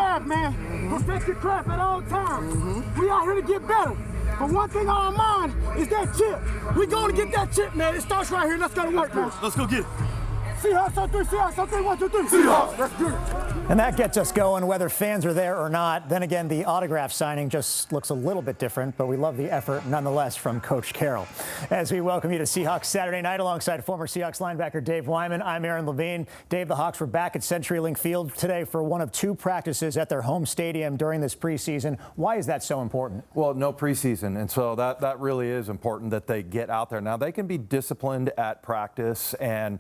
craft, man. Perfect your craft at all times. We out here to get better. But one thing on our mind is that chip. We going to get that chip, man. It starts right here. Let's go to work, man. Let's go get it. Seahawks on three, Seahawks on three, 1, 2, 3. Seahawks, let's do it. And that gets us going, whether fans are there or not. Then again, the autograph signing just looks a little bit different, but we love the effort nonetheless from Coach Carroll. As we welcome you to Seahawks Saturday Night alongside former Seahawks linebacker Dave Wyman, I'm Aaron Levine. Dave, the Hawks were back at CenturyLink Field today for one of 2 practices at their home stadium during this preseason. Why is that so important? Well, no preseason, and so that really is important that they get out there. Now, they can be disciplined at practice, and,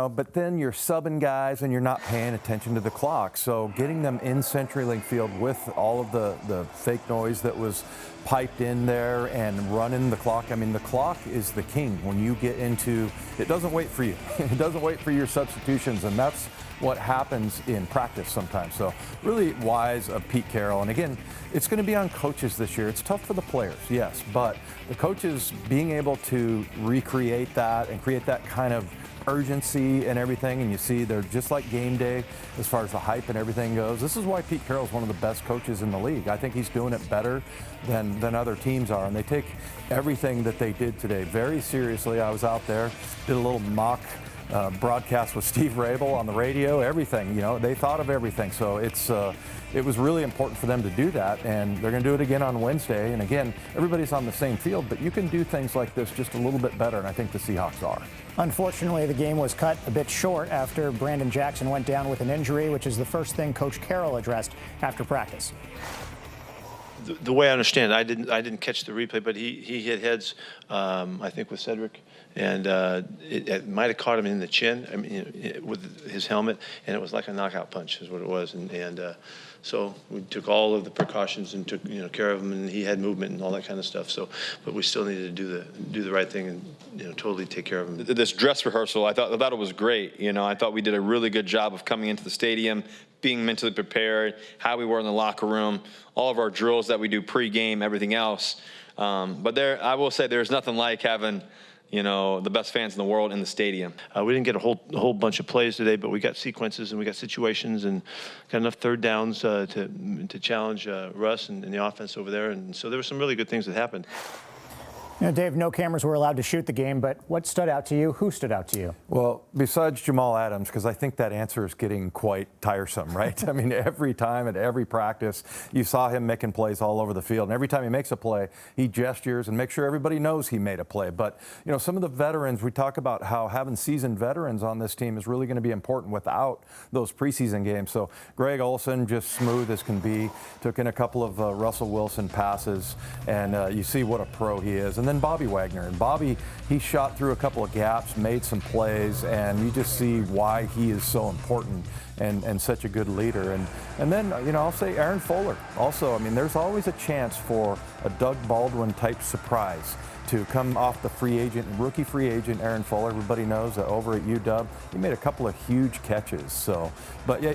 but then you're subbing guys and you're not paying attention to the clock. So getting them in CenturyLink Field with all of the fake noise that was piped in there and running the clock. I mean, the clock is the king when you get into it. Doesn't wait for you. It doesn't wait for your substitutions, and that's what happens in practice sometimes. So really wise of Pete Carroll. And again, it's going to be on coaches this year. It's tough for the players, yes, but the coaches being able to recreate that and create that kind of urgency and everything, and you see they're just like game day as far as the hype and everything goes. This is why Pete Carroll's one of the best coaches in the league. I think he's doing it better than other teams are, and they take everything that they did today very seriously. I was out there, did a little mock broadcast with Steve Rabel on the radio, everything, they thought of everything. So it was really important for them to do that, and they're going to do it again on Wednesday. And again, everybody's on the same field, but you can do things like this just a little bit better, and I think the Seahawks are. Unfortunately, the game was cut a bit short after Brandon Jackson went down with an injury, which is the first thing Coach Carroll addressed after practice. The way I understand it, I didn't catch the replay, but he hit heads, I think, with Cedric, and it might have caught him in the chin, with his helmet, and it was like a knockout punch, is what it was, and so we took all of the precautions and took care of him, and he had movement and all that kind of stuff. So, but we still needed to do the right thing and totally take care of him. This dress rehearsal, I thought it was great. I thought we did a really good job of coming into the stadium, being mentally prepared, how we were in the locker room, all of our drills that we do pre-game, everything else. But I will say, there's nothing like having the best fans in the world in the stadium. We didn't get a whole bunch of plays today, but we got sequences and we got situations and got enough third downs to challenge Russ and the offense over there. And so there were some really good things that happened. Dave, no cameras were allowed to shoot the game, but what stood out to you? Who stood out to you? Well, besides Jamal Adams, because I think that answer is getting quite tiresome, right? I mean, every time at every practice, you saw him making plays all over the field. And every time he makes a play, he gestures and makes sure everybody knows he made a play. But, some of the veterans, we talk about how having seasoned veterans on this team is really going to be important without those preseason games. So Greg Olsen, just smooth as can be, took in a couple of Russell Wilson passes, and you see what a pro he is. And then Bobby Wagner. And Bobby, he shot through a couple of gaps, made some plays, and you just see why he is so important and such a good leader. And then, I'll say Aaron Fuller. Also, there's always a chance for a Doug Baldwin type surprise to come off the rookie free agent Aaron Fuller. Everybody knows that over at UW, he made a couple of huge catches. So, but yeah,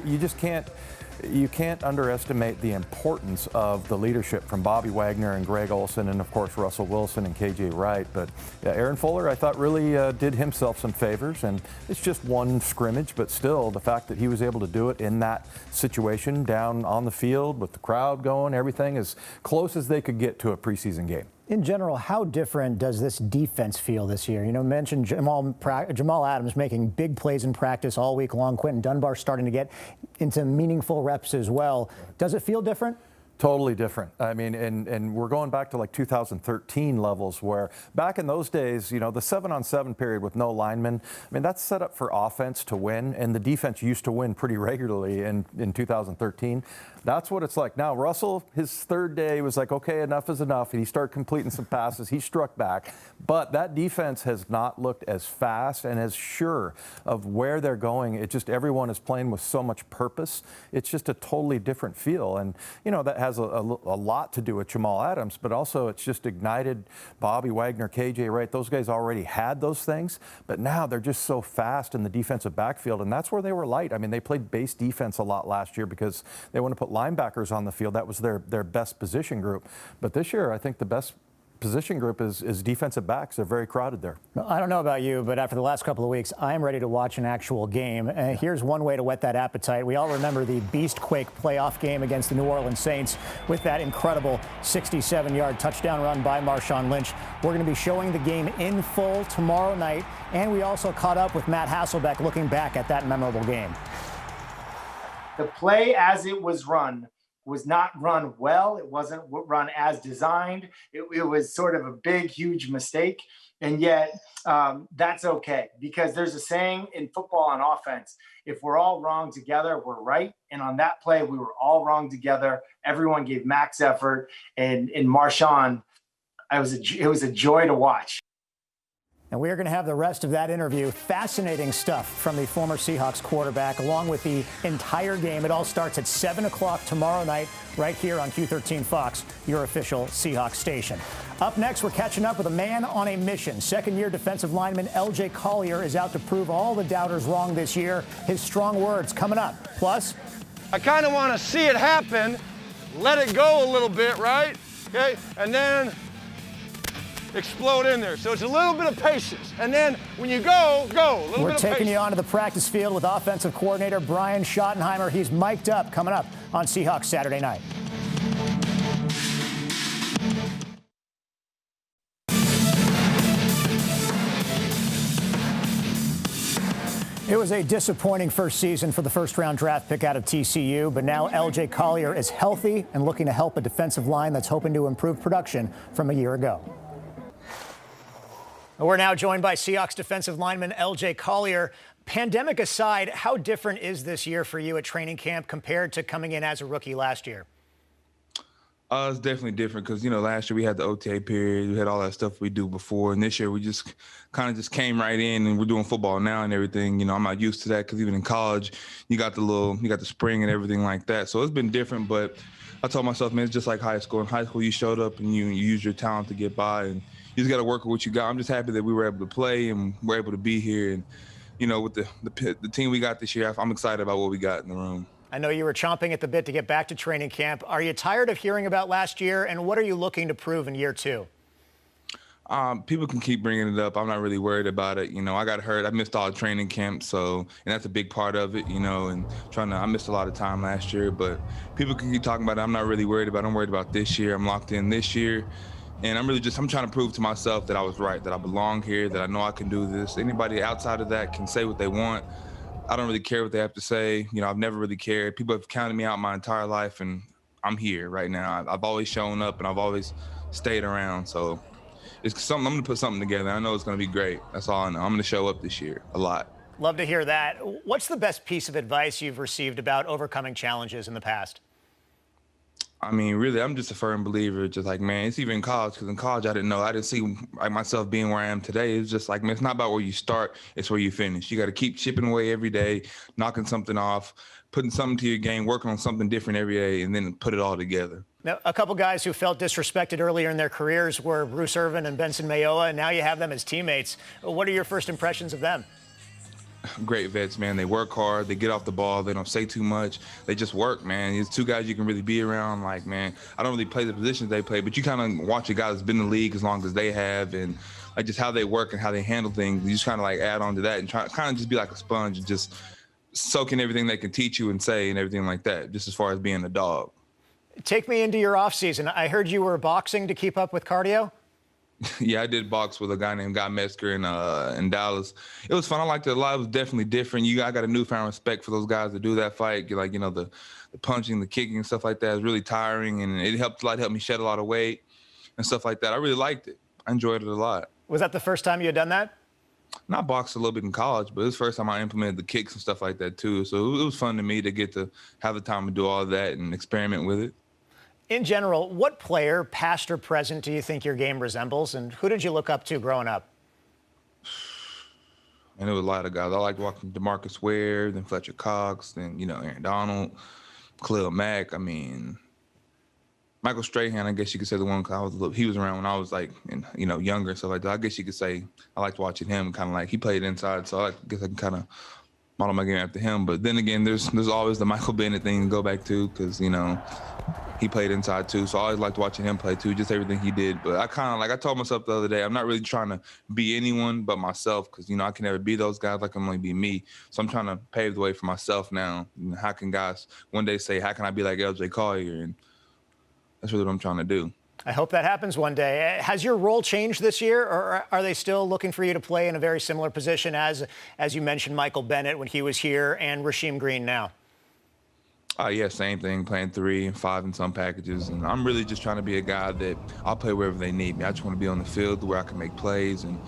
you can't underestimate the importance of the leadership from Bobby Wagner and Greg Olsen, and of course Russell Wilson and KJ Wright. But yeah, Aaron Fuller, I thought, really did himself some favors, and it's just one scrimmage, but still the fact that he was able to do it in that situation down on the field with the crowd going, everything as close as they could get to a preseason game. In general, how different does this defense feel this year? Mentioned Jamal Adams making big plays in practice all week long. Quentin Dunbar starting to get into meaningful reps as well. Does it feel different? Totally different. And we're going back to like 2013 levels, where back in those days, the 7-on-7 period with no linemen, that's set up for offense to win, and the defense used to win pretty regularly in 2013. That's what it's like now. Russell, his third day, was like, okay, enough is enough, and he started completing some passes. He struck back, but that defense has not looked as fast and as sure of where they're going. It just, everyone is playing with so much purpose. It's just a totally different feel, and that has a lot to do with Jamal Adams, but also it's just ignited Bobby Wagner, KJ Wright. Those guys already had those things, but now they're just so fast in the defensive backfield, and that's where they were light. They played base defense a lot last year because they want to put linebackers on the field. That was their best position group. But this year, I think the best position group is defensive backs. They're very crowded there. I don't know about you, but after the last couple of weeks, I'm ready to watch an actual game. And here's one way to whet that appetite. We all remember the Beastquake playoff game against the New Orleans Saints with that incredible 67-yard touchdown run by Marshawn Lynch. We're going to be showing the game in full tomorrow night, and we also caught up with Matt Hasselbeck looking back at that memorable game. The play as it was run was not run well. It wasn't run as designed. It was sort of a big, huge mistake. And yet that's okay, because there's a saying in football on offense, if we're all wrong together, we're right. And on that play, we were all wrong together. Everyone gave max effort. And Marshawn, it was a joy to watch. And we are going to have the rest of that interview. Fascinating stuff from the former Seahawks quarterback, along with the entire game. It all starts at 7 o'clock tomorrow night, right here on Q13 FOX, your official Seahawks station. Up next, we're catching up with a man on a mission. Second-year defensive lineman L.J. Collier is out to prove all the doubters wrong this year. His strong words coming up. Plus, I kind of want to see it happen, let it go a little bit, right? Okay, and then explode in there. So it's a little bit of patience. And then when you go, a little bit of patience. We're taking you onto the practice field with offensive coordinator Brian Schottenheimer. He's mic'd up coming up on Seahawks Saturday night. It was a disappointing first season for the first-round draft pick out of TCU, but now L.J. Collier is healthy and looking to help a defensive line that's hoping to improve production from a year ago. We're now joined by Seahawks defensive lineman L.J. Collier. Pandemic aside, how different is this year for you at training camp compared to coming in as a rookie last year? It's definitely different because, last year we had the OTA period. We had all that stuff we do before. And this year we just kind of came right in and we're doing football now and everything. I'm not used to that because even in college, you got the spring and everything like that. So it's been different. But I told myself, man, it's just like high school. In high school, you showed up and you used your talent to get by. And you just got to work with what you got. I'm just happy that we were able to play and we're able to be here. And, with the team we got this year, I'm excited about what we got in the room. I know you were chomping at the bit to get back to training camp. Are you tired of hearing about last year, and what are you looking to prove in year two? People can keep bringing it up. I'm not really worried about it. I got hurt. I missed all the training camp, and that's a big part of it, and I missed a lot of time last year, but people can keep talking about it. I'm not really worried about it. I'm worried about this year. I'm locked in this year, and I'm trying to prove to myself that I was right, that I belong here, that I know I can do this. Anybody outside of that can say what they want. I don't really care what they have to say. I've never really cared. People have counted me out my entire life, and I'm here right now. I've always shown up, and I've always stayed around. So it's something. I'm going to put something together. I know it's going to be great. That's all I know. I'm going to show up this year a lot. Love to hear that. What's the best piece of advice you've received about overcoming challenges in the past? I mean, really, I'm just a firm believer. Just like, man, it's even in college, because in college, I didn't see myself being where I am today. It's just like, man, it's not about where you start, it's where you finish. You got to keep chipping away every day, knocking something off, putting something to your game, working on something different every day, and then put it all together. Now, a couple guys who felt disrespected earlier in their careers were Bruce Irvin and Benson Mayowa, and now you have them as teammates. What are your first impressions of them? Great vets, man. They work hard. They get off the ball. They don't say too much. They just work, man. It's two guys you can really be around. Like, man, I don't really play the positions they play, but you kind of watch a guy that's been in the league as long as they have, and like just how they work and how they handle things. You just kind of like add on to that and try kind of just be like a sponge and just soak in everything they can teach you and say and everything like that, just as far as being a dog. Take me into your off season. I heard you were boxing to keep up with cardio. Yeah, I did box with a guy named Guy Metzger in Dallas. It was fun. I liked it a lot. It was definitely different. I got a newfound respect for those guys that do that fight. Like, the punching, the kicking, and stuff like that is really tiring, and it helped me shed a lot of weight and stuff like that. I really liked it. I enjoyed it a lot. Was that the first time you had done that? I boxed a little bit in college, but it was the first time I implemented the kicks and stuff like that too. So it was fun to me to get to have the time to do all that and experiment with it. In general, what player, past or present, do you think your game resembles, and who did you look up to growing up? And there was a lot of guys. I liked watching DeMarcus Ware, then Fletcher Cox, then, Aaron Donald, Khalil Mack. I mean, Michael Strahan, I guess you could say the one, because he was around when I was younger and stuff like that. I guess you could say I liked watching him, kind of like he played inside, so I guess I can kind of model my game after him. But then again, there's always the Michael Bennett thing to go back to, because, he played inside too, so I always liked watching him play too, just everything he did. But I told myself the other day, I'm not really trying to be anyone but myself, because, you know, I can never be those guys. I can only be me. So I'm trying to pave the way for myself now. You know, how can guys one day say, how can I be like LJ Collier? And that's really what I'm trying to do. I hope that happens one day. Has your role changed this year, or are they still looking for you to play in a very similar position as you mentioned Michael Bennett when he was here and Rasheem Green now? Yeah, same thing, playing 3 and 5 in some packages. And I'm really just trying to be a guy that I'll play wherever they need me. I just want to be on the field where I can make plays and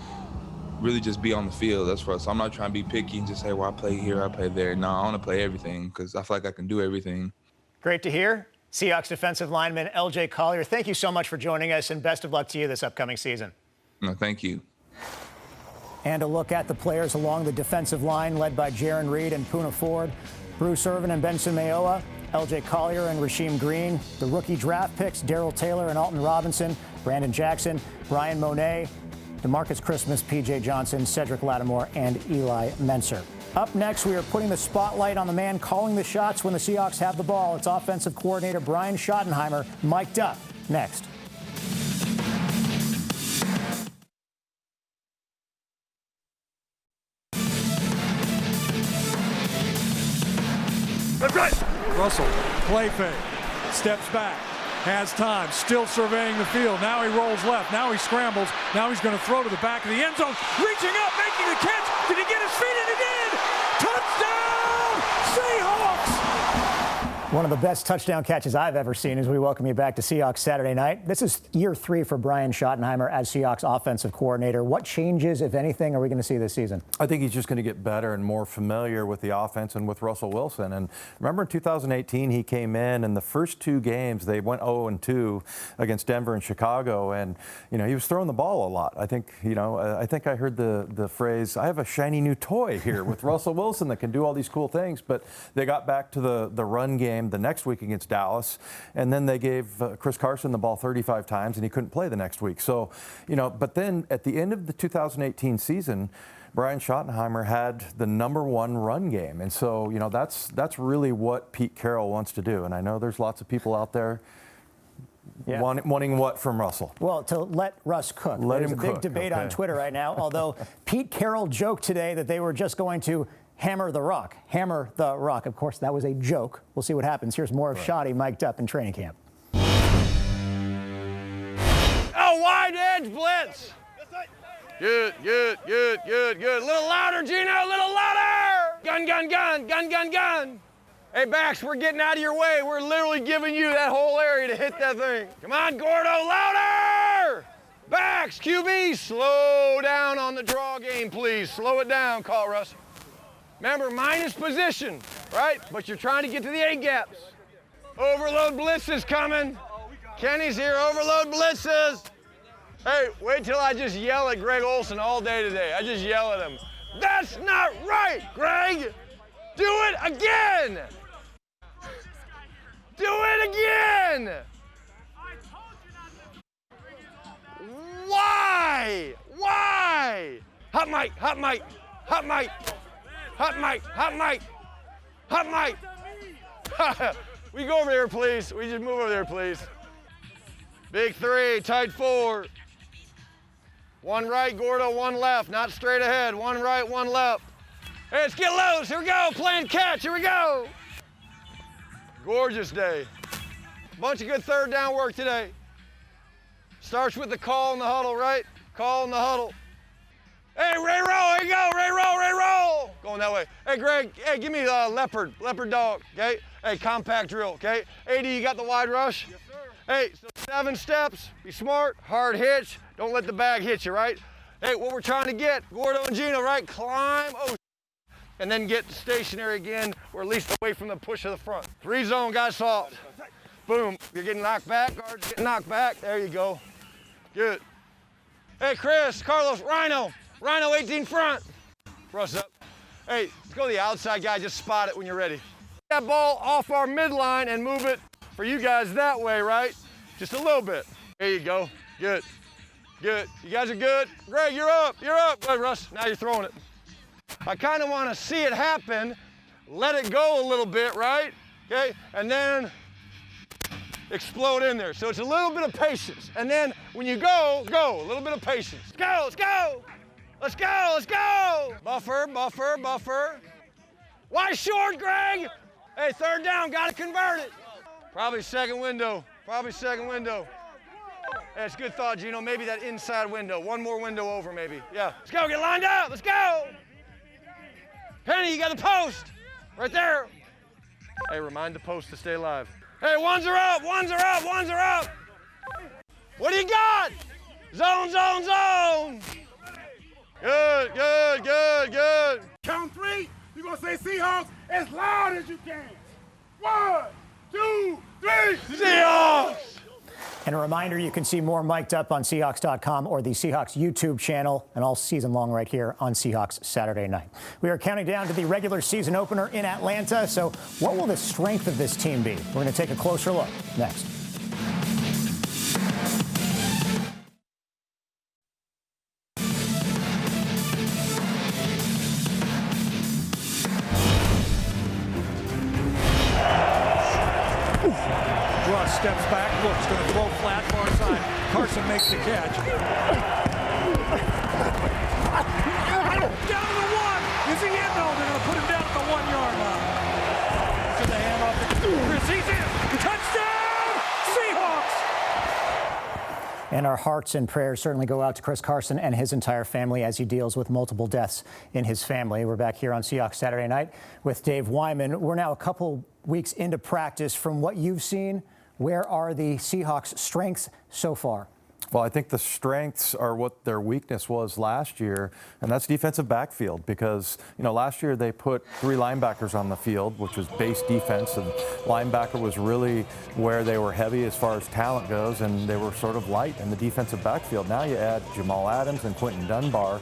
really just be on the field. That's for us. I'm not trying to be picky and just say, well, I play here, I play there. No, I want to play everything because I feel like I can do everything. Great to hear. Seahawks defensive lineman LJ Collier, thank you so much for joining us, and best of luck to you this upcoming season. No, thank you. And a look at the players along the defensive line, led by Jaron Reed and Poona Ford, Bruce Irvin and Benson Mayowa, LJ Collier and Rasheem Green, the rookie draft picks, Darrell Taylor and Alton Robinson, Brandon Jackson, Brian Monet, DeMarcus Christmas, P.J. Johnson, Cedric Lattimore, and Eli Menser. Up next, we are putting the spotlight on the man calling the shots when the Seahawks have the ball. It's offensive coordinator Brian Schottenheimer, mic'd up. Next. That's right. Russell, play fake, steps back, has time, still surveying the field. Now he rolls left, now he scrambles, now he's going to throw to the back of the end zone, reaching up, making the catch. Did he get his feet in? He did! Touchdown, Seahawks! One of the best touchdown catches I've ever seen as we welcome you back to Seahawks Saturday Night. This is year 3 for Brian Schottenheimer as Seahawks offensive coordinator. What changes, if anything, are we going to see this season? I think he's just going to get better and more familiar with the offense and with Russell Wilson. And remember in 2018, he came in and the first 2 games, they went 0-2 against Denver and Chicago. And, you know, he was throwing the ball a lot. I think, you know, I think I heard the phrase, I have a shiny new toy here with Russell Wilson that can do all these cool things. But they got back to the run game the next week against Dallas, and then they gave Chris Carson the ball 35 times, and he couldn't play the next week. So, you know, but then at the end of the 2018 season, Brian Schottenheimer had the #1 run game, and so, you know, that's really what Pete Carroll wants to do. And I know there's lots of people out there wanting what from Russell? Well, to let Russ cook. There's a big debate on Twitter right now, although Pete Carroll joked today that they were just going to hammer the rock. Hammer the rock. Of course, that was a joke. We'll see what happens. Here's more of Shotty mic'd up in training camp. Oh, wide edge blitz. Good, good, good, good, good. A little louder, Gino, a little louder. Gun, gun, gun, gun, gun, gun. Hey, Bax, we're getting out of your way. We're literally giving you that whole area to hit that thing. Come on, Gordo, louder. Bax, QB, slow down on the draw game, please. Slow it down, call Russ. Remember, minus position, right? But you're trying to get to the A gaps. Overload blitz is coming. Kenny's here, overload blitzes. Hey, wait till I just yell at Greg Olson all day today. I just yell at him. That's not right, Greg. Do it again. Do it again. Why? Why? Hot mic, hot mic, hot mic. Hot mic, hot mic, hot mic. We go over there, please. We just move over there, please. Big 3, tight 4. 1 right, Gordo, 1 left. Not straight ahead. 1 right, 1 left. Hey, let's get loose. Here we go. Playing catch. Here we go. Gorgeous day. Bunch of good 3rd down work today. Starts with the call in the huddle, right? Call in the huddle. Hey, Ray roll, here you go, Ray roll, Ray roll. Going that way. Hey, Greg, hey, give me the leopard dog, okay? Hey, compact drill, okay? AD, you got the wide rush? Yes, sir. Hey, so 7 steps, be smart, hard hitch, don't let the bag hit you, right? Hey, what we're trying to get, Gordo and Gino, right? Climb, and then get stationary again, or at least away from the push of the front. 3 zone, guys soft. Boom, you're getting knocked back, guards getting knocked back, there you go. Good. Hey, Chris, Carlos, Rhino 18 front. Russ up. Hey, let's go to the outside guy, just spot it when you're ready. That ball off our midline and move it for you guys that way, right? Just a little bit. There you go. Good. Good. You guys are good. Greg, you're up. You're up. Good, Russ. Now you're throwing it. I kind of want to see it happen. Let it go a little bit, right? Okay? And then explode in there. So it's a little bit of patience. And then when you go, go. A little bit of patience. Let's go, let's go. Let's go, let's go. Buffer, buffer, buffer. Wide short, Greg. Hey, third down, gotta convert it. Probably second window, probably second window. Hey, it's a good thought, Gino. Maybe that inside window. One more window over, maybe. Yeah. Let's go, get lined up, let's go. Penny, you got the post. Right there. Hey, remind the post to stay alive. Hey, ones are up, ones are up, ones are up. What do you got? Zone, zone, zone. Good, good, good, good. Count three. You're going to say Seahawks as loud as you can. 1, 2, 3. Seahawks! And a reminder, you can see more Mic'd Up on Seahawks.com or the Seahawks YouTube channel, and all season long right here on Seahawks Saturday Night. We are counting down to the regular season opener in Atlanta. So what will the strength of this team be? We're going to take a closer look next. Steps back, looks, going to throw flat far side. Carson makes the catch. Down to the 1. Is he in? No, they're going to put him down at the 1 yard line. To the handoff to Chris. He's in. Touchdown, Seahawks! And our hearts and prayers certainly go out to Chris Carson and his entire family as he deals with multiple deaths in his family. We're back here on Seahawks Saturday Night with Dave Wyman. We're now a couple weeks into practice. From what you've seen, where are the Seahawks' strengths so far? Well, I think the strengths are what their weakness was last year, and that's defensive backfield because, last year they put 3 linebackers on the field, which was base defense, and linebacker was really where they were heavy as far as talent goes, and they were sort of light in the defensive backfield. Now you add Jamal Adams and Quentin Dunbar,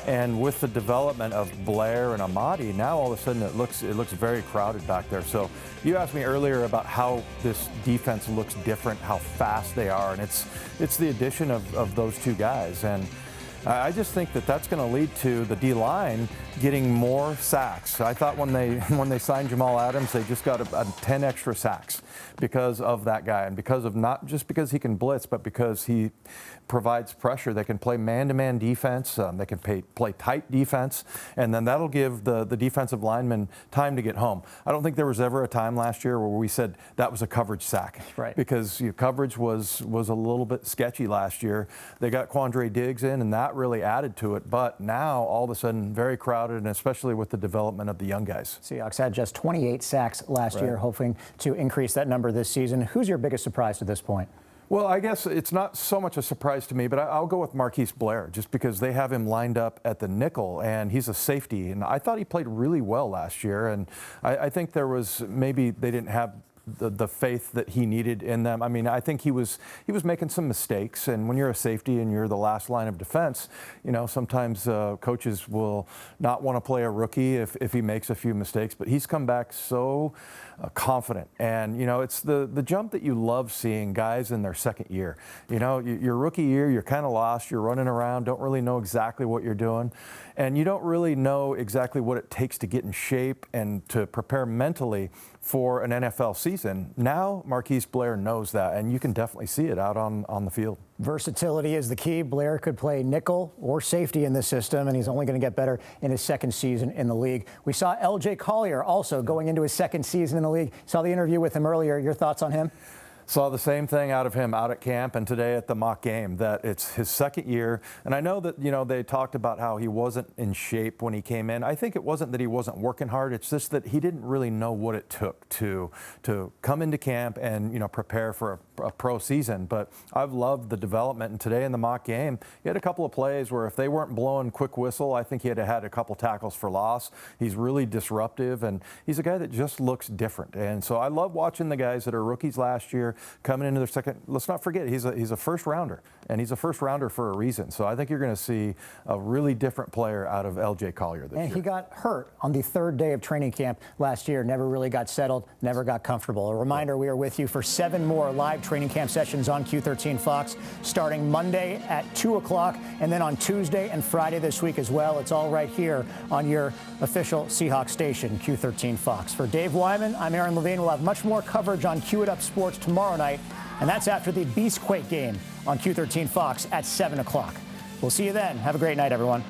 and with the development of Blair and Amadi, now all of a sudden it looks very crowded back there. So you asked me earlier about how this defense looks different, how fast they are, and it's the addition of those 2 guys. And I just think that that's going to lead to the D-line getting more sacks. I thought when they signed Jamal Adams, they just got a 10 extra sacks because of that guy, and because of not just because he can blitz, but because he provides pressure. They can play man-to-man defense. They can play tight defense, and then that'll give the defensive linemen time to get home. I don't think there was ever a time last year where we said that was a coverage sack, right? Because coverage was a little bit sketchy last year. They got Quandre Diggs in, and that really added to it. But now all of a sudden, very crowded, and especially with the development of the young guys. Seahawks had just 28 sacks last year, hoping to increase that number this season. Who's your biggest surprise to this point? Well, I guess it's not so much a surprise to me, but I'll go with Marquise Blair just because they have him lined up at the nickel, and he's a safety. And I thought he played really well last year, and I think there was maybe they didn't have the faith that he needed in them. I mean, I think he was making some mistakes, and when you're a safety and you're the last line of defense, sometimes coaches will not want to play a rookie if he makes a few mistakes. But he's come back so confident, and it's the jump that you love seeing guys in their second year. Your rookie year, you're kind of lost, you're running around, don't really know exactly what you're doing, and you don't really know exactly what it takes to get in shape and to prepare mentally for an NFL season. Now Marquise Blair knows that, and you can definitely see it out on the field. Versatility is the key. Blair could play nickel or safety in this system, and he's only going to get better in his second season in the league. We saw LJ Collier also going into his second season in the league. Saw the interview with him earlier. Your thoughts on him? Saw the same thing out of him out at camp and today at the mock game, that it's his second year. And I know that, they talked about how he wasn't in shape when he came in. I think it wasn't that he wasn't working hard. It's just that he didn't really know what it took to come into camp and, prepare for a pro season. But I've loved the development. And today in the mock game, he had a couple of plays where if they weren't blowing quick whistle, I think he had a couple tackles for loss. He's really disruptive, and he's a guy that just looks different. And so I love watching the guys that are rookies last year coming into their second. Let's not forget, he's a first rounder, and he's a first rounder for a reason. So I think you're going to see a really different player out of LJ Collier this year. And he got hurt on the 3rd day of training camp last year, never really got settled, never got comfortable. A reminder, we are with you for 7 more live training camp sessions on Q13 Fox starting Monday at 2 o'clock, and then on Tuesday and Friday this week as well. It's all right here on your official Seahawks station, Q13 Fox. For Dave Wyman, I'm Aaron Levine. We'll have much more coverage on Q It Up Sports tomorrow night, and that's after the Beastquake game on Q13 Fox at 7 o'clock. We'll see you then. Have a great night, everyone.